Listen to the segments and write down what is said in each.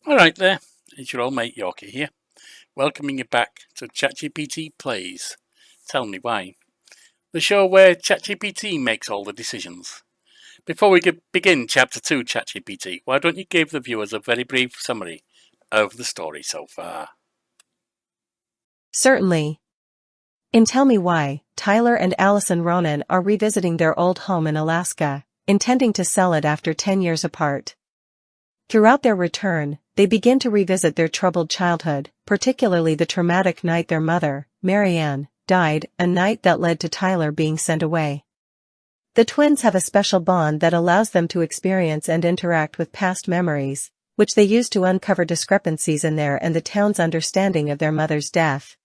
Alright there, it's your old mate Yorkie here, welcoming you back to ChatGPT Plays. Tell me why. The show where ChatGPT makes all the decisions. Before we begin Chapter 2 ChatGPT, why don't you give the viewers a very brief summary of the story so far? Certainly. In Tell Me Why, Tyler and Alyson Ronan are revisiting their old home in Alaska, intending to sell it after 10 years apart. Throughout their return, they begin to revisit their troubled childhood, particularly the traumatic night their mother, Marianne, died, a night that led to Tyler being sent away. The twins have a special bond that allows them to experience and interact with past memories, which they use to uncover discrepancies in their and the town's understanding of their mother's death.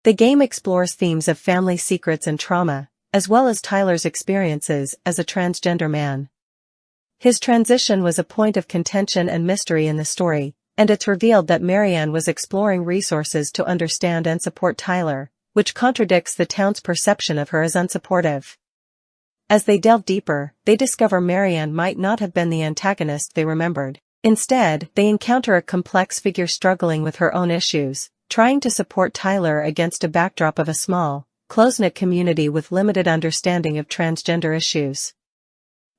The game explores themes of family secrets and trauma, as well as Tyler's experiences as a transgender man. His transition was a point of contention and mystery in the story, and it's revealed that Marianne was exploring resources to understand and support Tyler, which contradicts the town's perception of her as unsupportive. As they delve deeper, they discover Marianne might not have been the antagonist they remembered. Instead, they encounter a complex figure struggling with her own issues, trying to support Tyler against a backdrop of a small, close-knit community with limited understanding of transgender issues.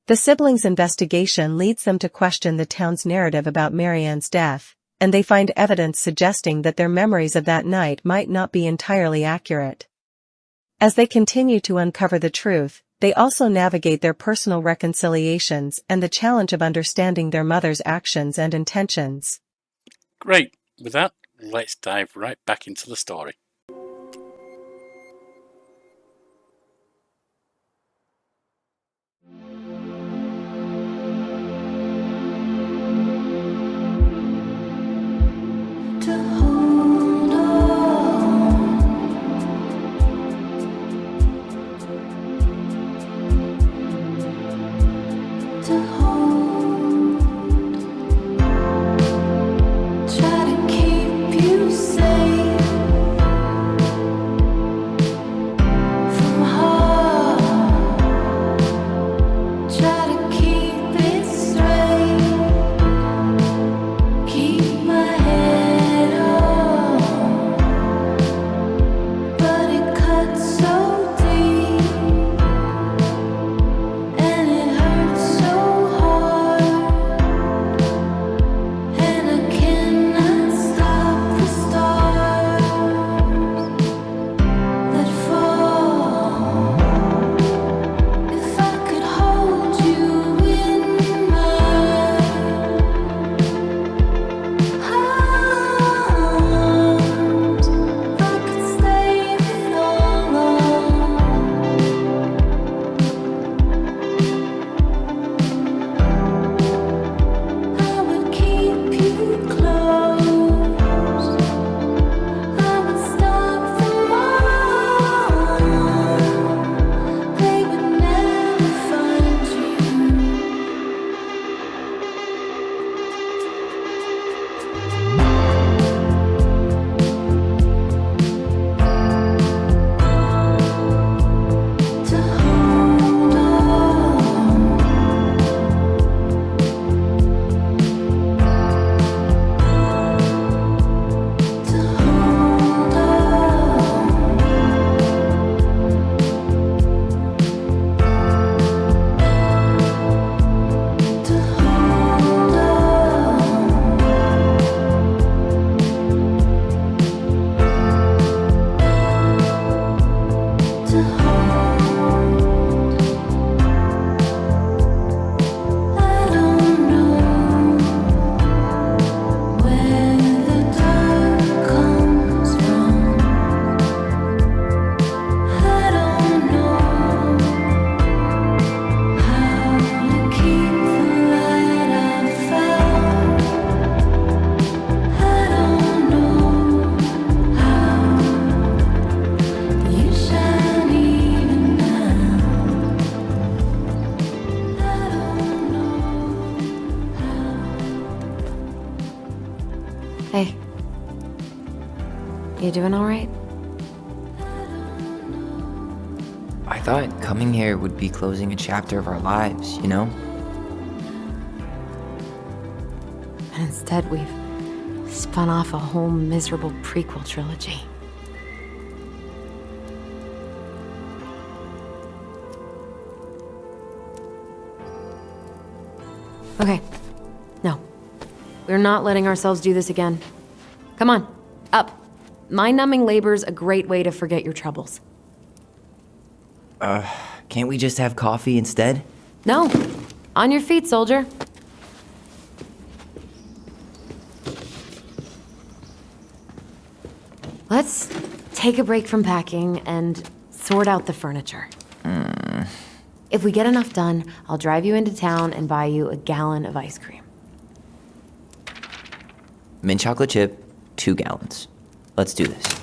The siblings' investigation leads them to question the town's narrative about Marianne's death, and they find evidence suggesting that their memories of that night might not be entirely accurate. As they continue to uncover the truth, they also navigate their personal reconciliations and the challenge of understanding their mother's actions and intentions. Great, with that, let's dive right back into the story. Hey. You doing alright? I thought coming here would be closing a chapter of our lives, you know? And instead we've Spun off a whole miserable prequel trilogy. Okay. No. We're not letting ourselves do this again. Come on, up. Mind-numbing labor's a great way to forget your troubles. Can't we just have coffee instead? No. On your feet, soldier. Let's take a break from packing and sort out the furniture. If we get enough done, I'll drive you into town and buy you a gallon of ice cream. Mint chocolate chip, 2 gallons. Let's do this.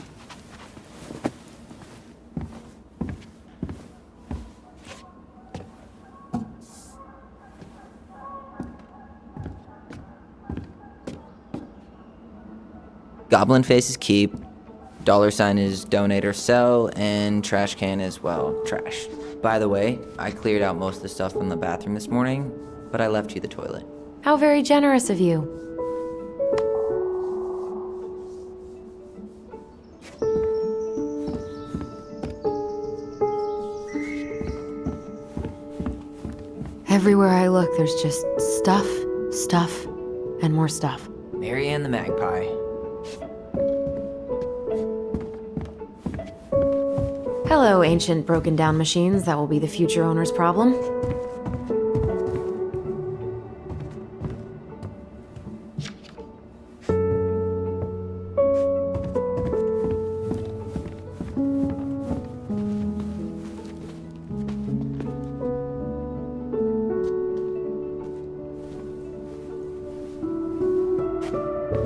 Goblin face is keep, $sign is donate or sell, and trash can is, well, trash. By the way, I cleared out most of the stuff from the bathroom this morning, but I left you the toilet. How very generous of you. Everywhere I look, there's just stuff, and more stuff. Mary Ann the Magpie. Hello, ancient broken down machines that will be the future owner's problem.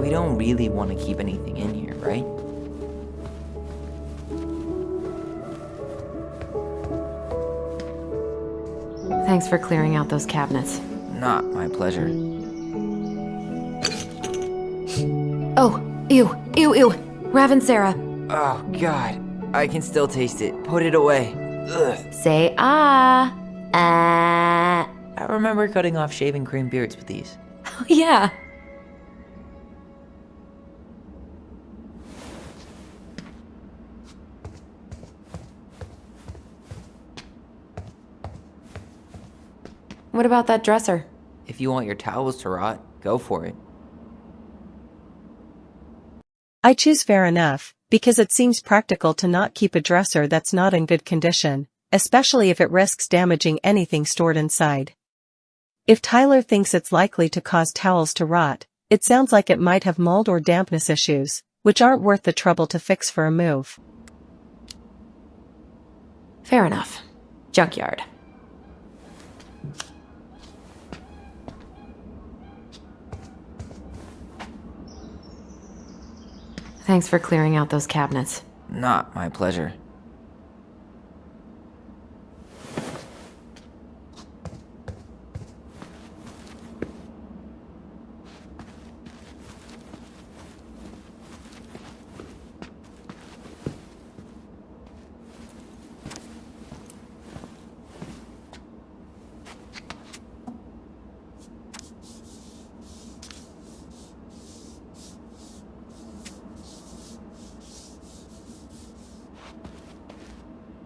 We don't really want to keep anything in here, right? Thanks for clearing out those cabinets. Not my pleasure. Oh, ew. Ravensara. Oh, God. I can still taste it. Put it away. Ugh. Say ah. Ah. I remember cutting off shaving cream beards with these. Oh, yeah. What about that dresser? If you want your towels to rot, go for it. I choose fair enough, because it seems practical to not keep a dresser that's not in good condition, especially if it risks damaging anything stored inside. If Tyler thinks it's likely to cause towels to rot, it sounds like it might have mold or dampness issues, which aren't worth the trouble to fix for a move. Fair enough. Junkyard. Thanks for clearing out those cabinets. Not my pleasure.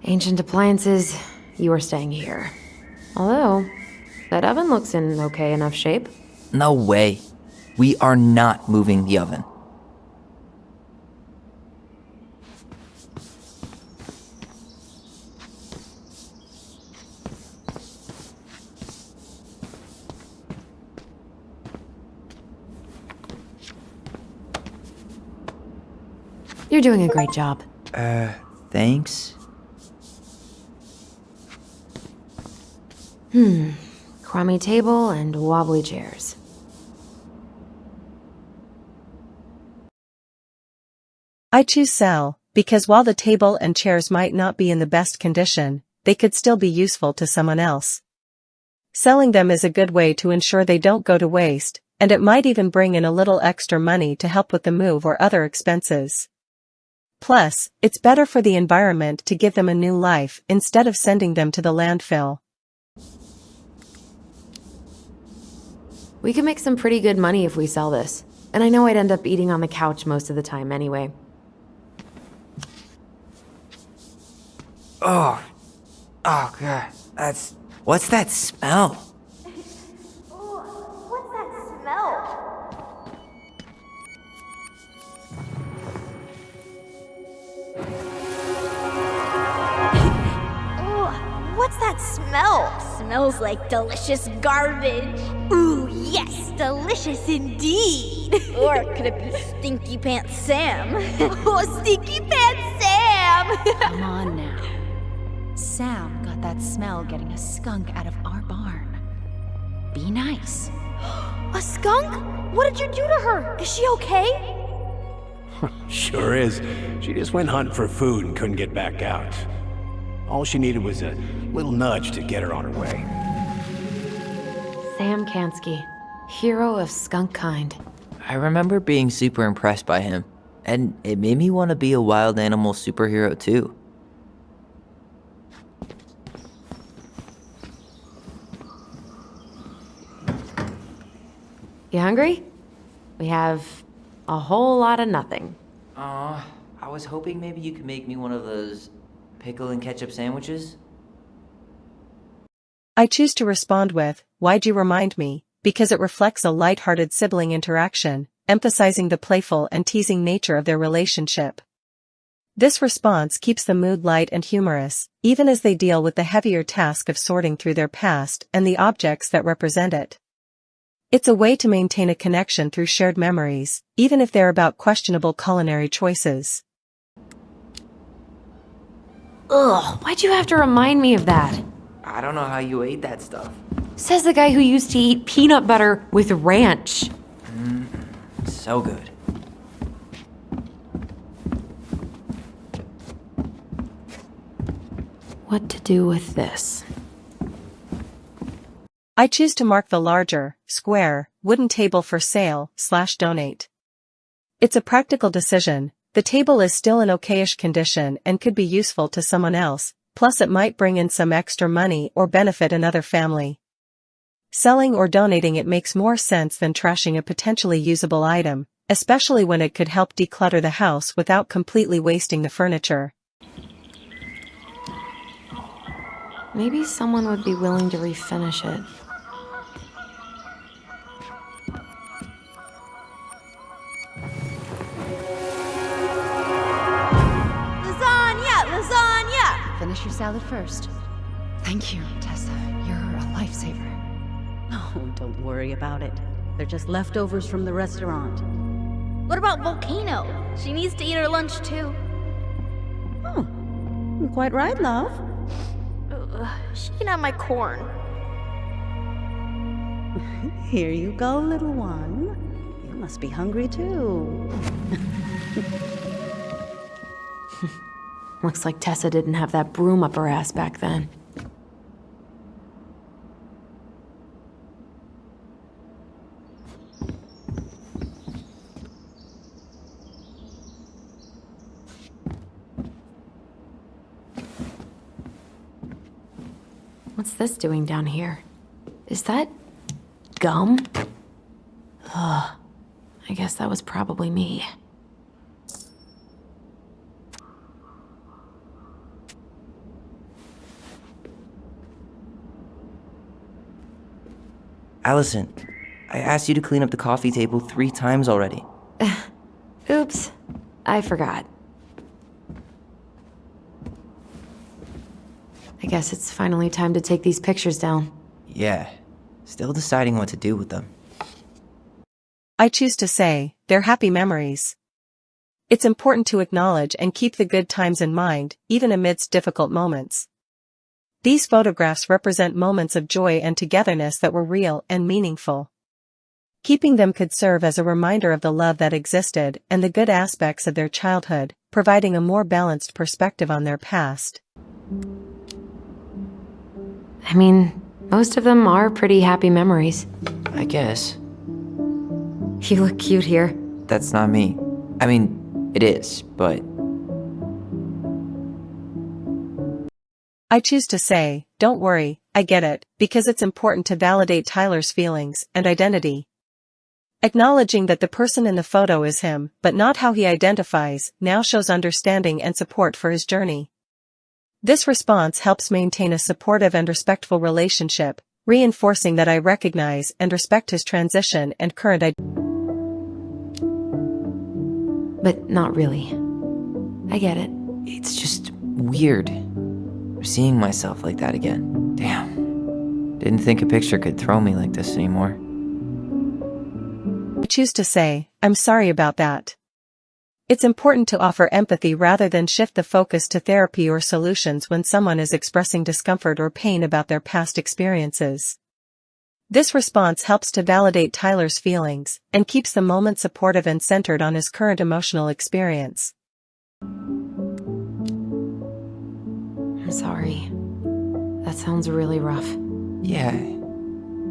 Ancient appliances, you are staying here. Although, that oven looks in okay enough shape. No way. We are not moving the oven. You're doing a great job. Thanks? Crummy table and wobbly chairs. I choose sell, because while the table and chairs might not be in the best condition, they could still be useful to someone else. Selling them is a good way to ensure they don't go to waste, and it might even bring in a little extra money to help with the move or other expenses. Plus, it's better for the environment to give them a new life instead of sending them to the landfill. We can make some pretty good money if we sell this. And I know I'd end up eating on the couch most of the time anyway. Oh God, what's that smell? What's that smell? What's that smell? Smells like delicious garbage. Ooh, yes, delicious indeed. Or could it be Stinky Pants Sam? Oh, Stinky Pants Sam! Come on now. Sam got that smell getting a skunk out of our barn. Be nice. A skunk? What did you do to her? Is she okay? Sure is. She just went hunting for food and couldn't get back out. All she needed was a little nudge to get her on her way. Sam Kansky, hero of skunk kind. I remember being super impressed by him, and it made me want to be a wild animal superhero too. You hungry? We have a whole lot of nothing. I was hoping maybe you could make me one of those pickle and ketchup sandwiches. I choose to respond with, "Why'd you remind me?" because it reflects a light-hearted sibling interaction, emphasizing the playful and teasing nature of their relationship. This response keeps the mood light and humorous, even as they deal with the heavier task of sorting through their past and the objects that represent it. It's a way to maintain a connection through shared memories, even if they're about questionable culinary choices. Ugh, why'd you have to remind me of that? I don't know how you ate that stuff. Says the guy who used to eat peanut butter with ranch. So good. What to do with this? I choose to mark the larger, square, wooden table for sale/donate. It's a practical decision. The table is still in okayish condition and could be useful to someone else, plus it might bring in some extra money or benefit another family. Selling or donating it makes more sense than trashing a potentially usable item, especially when it could help declutter the house without completely wasting the furniture. Maybe someone would be willing to refinish it. Lasagna! Finish your salad first. Thank you, Tessa. You're a lifesaver. Oh, don't worry about it. They're just leftovers from the restaurant. What about Volcano? She needs to eat her lunch too. Oh, you're quite right, love. She can have my corn. Here you go, little one. You must be hungry too. Looks like Tessa didn't have that broom up her ass back then. What's this doing down here? Is that gum? Ugh. I guess that was probably me. Alyson, I asked you to clean up the coffee table 3 times already. Oops. I forgot. I guess it's finally time to take these pictures down. Yeah, still deciding what to do with them. I choose to say, they're happy memories. It's important to acknowledge and keep the good times in mind, even amidst difficult moments. These photographs represent moments of joy and togetherness that were real and meaningful. Keeping them could serve as a reminder of the love that existed and the good aspects of their childhood, providing a more balanced perspective on their past. I mean, most of them are pretty happy memories. I guess. You look cute here. That's not me. I mean, it is, but... I choose to say, don't worry, I get it, because it's important to validate Tyler's feelings and identity. Acknowledging that the person in the photo is him, but not how he identifies, now shows understanding and support for his journey. This response helps maintain a supportive and respectful relationship, reinforcing that I recognize and respect his transition and current identity. But not really. I get it. It's just weird. Seeing myself like that again. Damn. Didn't think a picture could throw me like this anymore. I choose to say, I'm sorry about that. It's important to offer empathy rather than shift the focus to therapy or solutions when someone is expressing discomfort or pain about their past experiences. This response helps to validate Tyler's feelings and keeps the moment supportive and centered on his current emotional experience. I'm sorry. That sounds really rough. Yeah.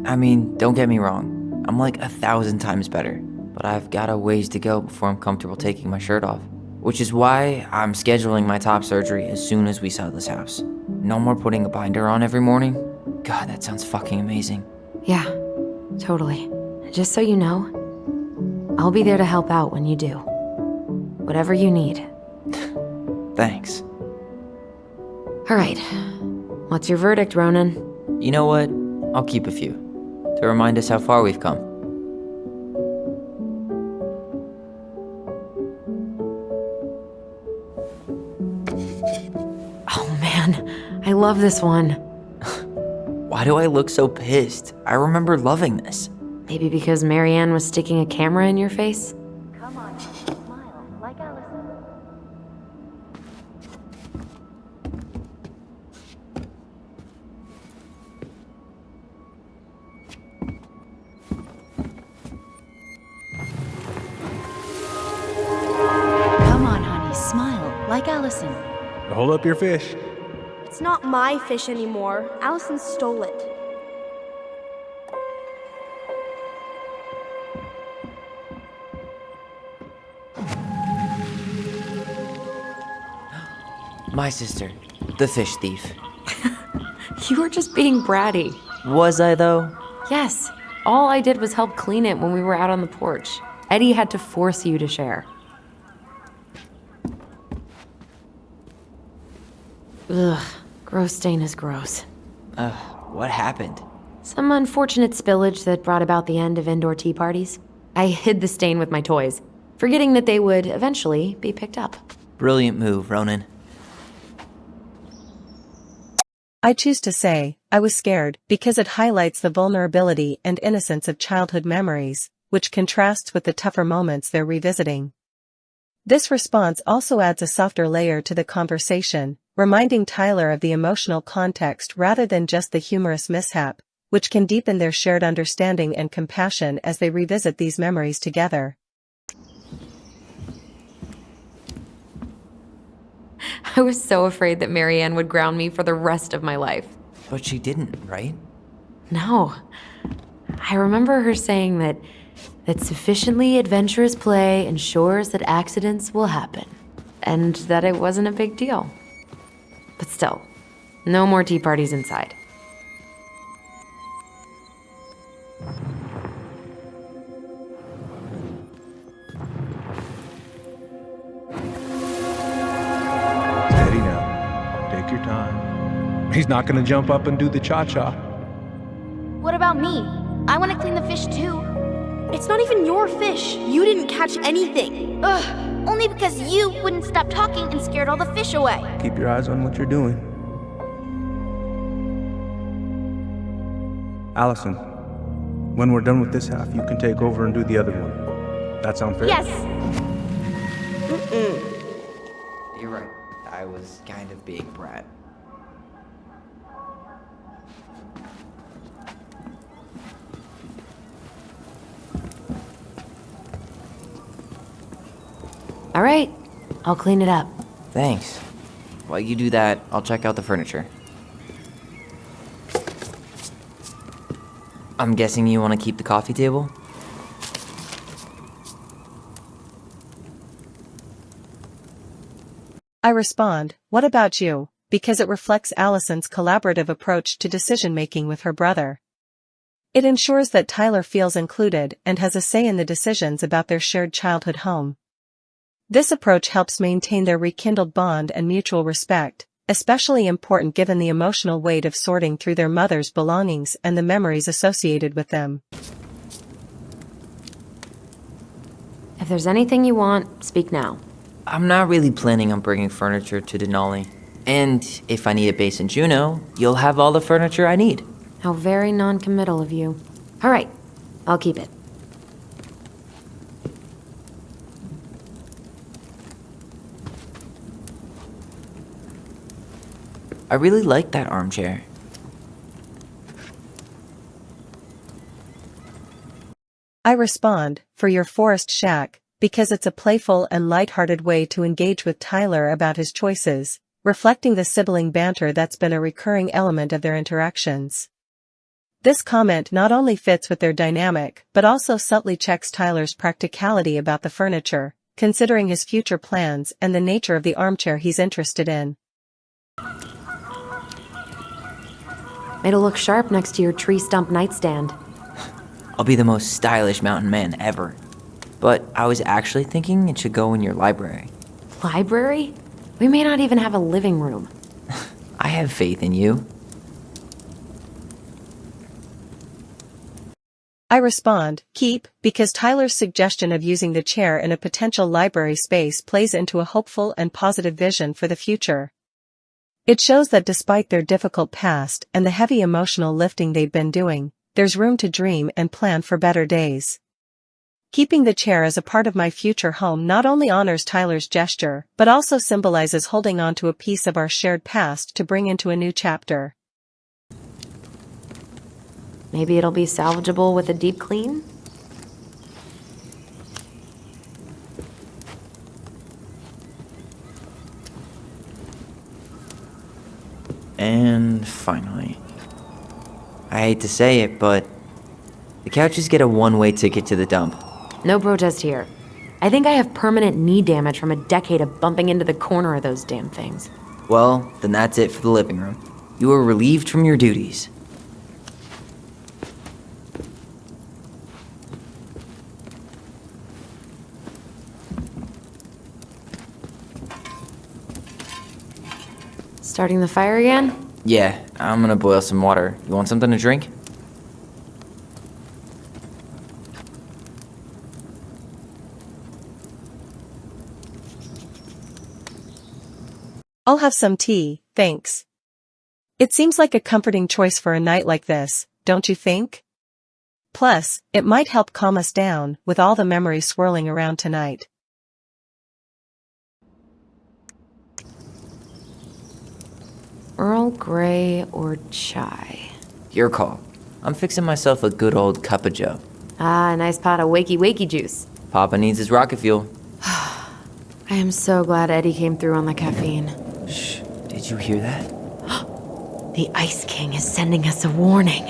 I mean, don't get me wrong. I'm like 1,000 times better. But I've got a ways to go before I'm comfortable taking my shirt off. Which is why I'm scheduling my top surgery as soon as we sell this house. No more putting a binder on every morning. God, that sounds fucking amazing. Yeah, totally. Just so you know, I'll be there to help out when you do. Whatever you need. Thanks. All right. What's your verdict, Ronan? You know what? I'll keep a few. To remind us how far we've come. Oh man, I love this one. Why do I look so pissed? I remember loving this. Maybe because Marianne was sticking a camera in your face? Come on, smile, like Alyson. Come on, honey, smile, like Alyson. Hold up your fish. It's not my fish anymore. Alyson stole it. My sister, the fish thief. You were just being bratty. Was I though? Yes, all I did was help clean it when we were out on the porch. Eddie had to force you to share. Ugh, gross stain is gross. What happened? Some unfortunate spillage that brought about the end of indoor tea parties. I hid the stain with my toys, forgetting that they would eventually be picked up. Brilliant move, Ronan. I choose to say, I was scared, because it highlights the vulnerability and innocence of childhood memories, which contrasts with the tougher moments they're revisiting. This response also adds a softer layer to the conversation, reminding Tyler of the emotional context rather than just the humorous mishap, which can deepen their shared understanding and compassion as they revisit these memories together. I was so afraid that Marianne would ground me for the rest of my life. But she didn't, right? No. I remember her saying that sufficiently adventurous play ensures that accidents will happen, and that it wasn't a big deal. But still, no more tea parties inside. Steady now. Take your time. He's not gonna jump up and do the cha-cha. What about me? I want to clean the fish too. It's not even your fish. You didn't catch anything. Ugh, only because you wouldn't stop talking and scared all the fish away. Keep your eyes on what you're doing. Allison, when we're done with this half, you can take over and do the other one. That sound fair? Yes. You're right. I was kind of being brat. All right, I'll clean it up. Thanks. While you do that, I'll check out the furniture. I'm guessing you want to keep the coffee table? I respond, what about you? Because it reflects Allison's collaborative approach to decision-making with her brother. It ensures that Tyler feels included and has a say in the decisions about their shared childhood home. This approach helps maintain their rekindled bond and mutual respect, especially important given the emotional weight of sorting through their mother's belongings and the memories associated with them. If there's anything you want, speak now. I'm not really planning on bringing furniture to Denali. And if I need a base in Juneau, you'll have all the furniture I need. How very non-committal of you. All right, I'll keep it. I really like that armchair. I respond, for your forest shack, because it's a playful and light-hearted way to engage with Tyler about his choices, reflecting the sibling banter that's been a recurring element of their interactions. This comment not only fits with their dynamic but also subtly checks Tyler's practicality about the furniture, considering his future plans and the nature of the armchair he's interested in. It'll look sharp next to your tree stump nightstand. I'll be the most stylish mountain man ever. But I was actually thinking it should go in your library. Library? We may not even have a living room. I have faith in you. I respond, keep, because Tyler's suggestion of using the chair in a potential library space plays into a hopeful and positive vision for the future. It shows that despite their difficult past and the heavy emotional lifting they've been doing, there's room to dream and plan for better days. Keeping the chair as a part of my future home not only honors Tyler's gesture, but also symbolizes holding on to a piece of our shared past to bring into a new chapter. Maybe it'll be salvageable with a deep clean? And finally, I hate to say it, but the couches get a one-way ticket to the dump. No protest here. I think I have permanent knee damage from a decade of bumping into the corner of those damn things. Well, then that's it for the living room. You are relieved from your duties. Starting the fire again? Yeah, I'm gonna boil some water. You want something to drink? I'll have some tea, thanks. It seems like a comforting choice for a night like this, don't you think? Plus, it might help calm us down with all the memories swirling around tonight. Earl Grey or chai? Your call. I'm fixing myself a good old cup of joe. Ah, a nice pot of wakey juice. Papa needs his rocket fuel. I am so glad Eddie came through on the caffeine. Shh, did you hear that? The Ice King is sending us a warning.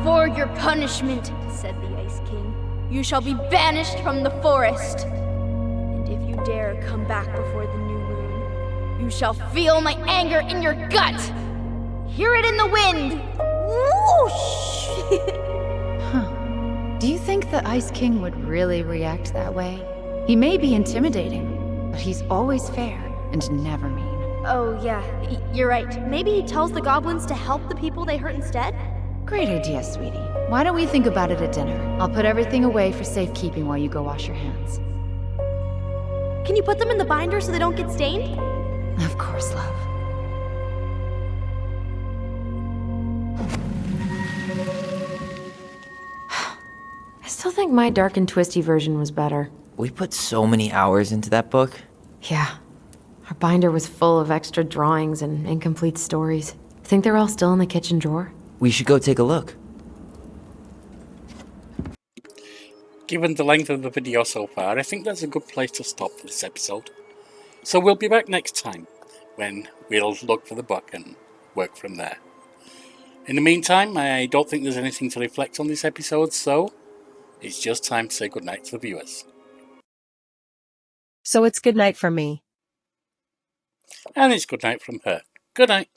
For your punishment, said the Ice King, you shall be banished from the forest. And if you dare come back before the new moon, you shall feel my anger in your gut. Hear it in the wind. Whoosh! Do you think the Ice King would really react that way? He may be intimidating, but he's always fair and never mean. Oh, yeah, you're right. Maybe he tells the goblins to help the people they hurt instead? Great idea, sweetie. Why don't we think about it at dinner? I'll put everything away for safekeeping while you go wash your hands. Can you put them in the binder so they don't get stained? Of course, love. I still think my dark and twisty version was better. We put so many hours into that book. Yeah. Our binder was full of extra drawings and incomplete stories. Think they're all still in the kitchen drawer? We should go take a look. Given the length of the video so far, I think that's a good place to stop for this episode. So we'll be back next time, when we'll look for the book and work from there. In the meantime, I don't think there's anything to reflect on this episode, so It's just time to say goodnight to the viewers. So it's good night from me. And it's good night from her. Good night.